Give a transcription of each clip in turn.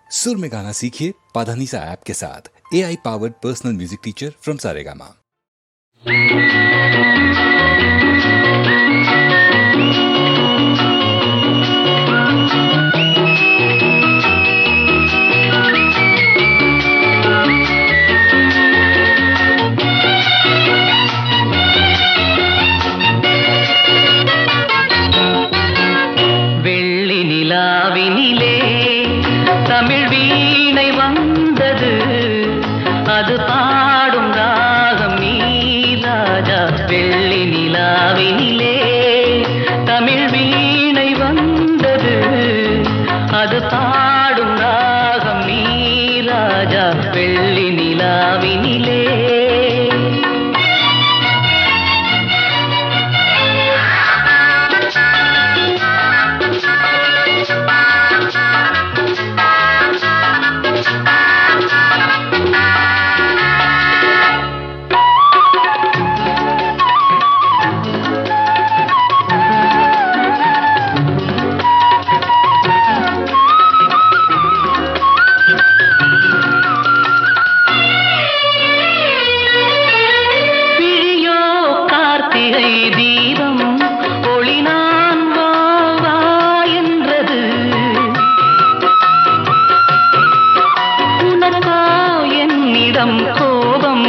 सुर में गाना सीखिए पाधानीसा ऐप के साथ। AI powered personal music teacher from Saregama. Tamil வீணை வந்தது, அது பாடும் ராகம் நீ ராஜா. வெள்ளி நிலாவினிலே தமிழ் வீணை வந்தது, அது பாடும் ராகம் நீ ராஜா. வெள்ளி நிலாவினிலே தீபம் ஒளி நான் வா என்றது. உனக்கோ என்னிடம் கோபம்,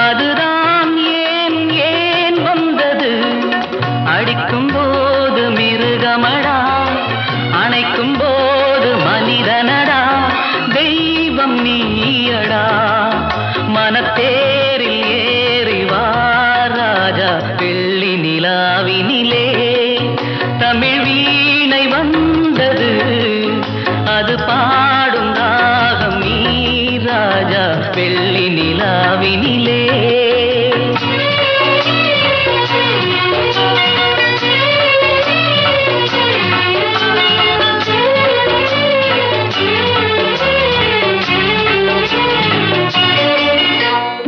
அதுதான் ஏன் ஏன் வந்தது. அடிக்கும் போது மிருகமடா, அணைக்கும் போது மனிதனடா. தெய்வம் நீயடா, மனத்தேரில் ஏறி வா ராஜா. வெள்ளி நிலாவினிலே தமிழ் வீணை வந்தது, அது பாடும் ராகம் நீ ராஜா. வெள்ளி நிலாவினிலே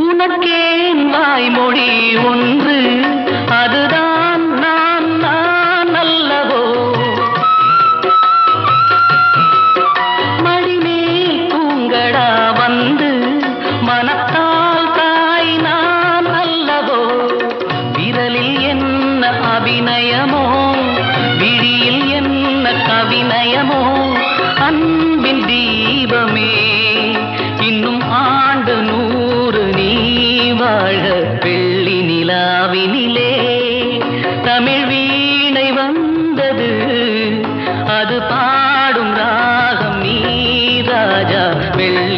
உனக்கேன் வாய்மொழி ஒன்று, அதுதான் நான் நான் அல்லவோ. மடிமேல் தூங்கடா வந்து, மனத்தால் தாய் நான் அல்லவோ. விரலில் என்ன அபிநயமோ, விழியில் என்ன கவிநயமோ. அன்பின் தீபமே இன்னும் ஆண்டு 100 நீ வாழ்க. வெள்ளி நிலாவினிலே தமிழ் வீணை வந்தது, அது பாடும் ராகம் நீ ராஜா. வெள்ளி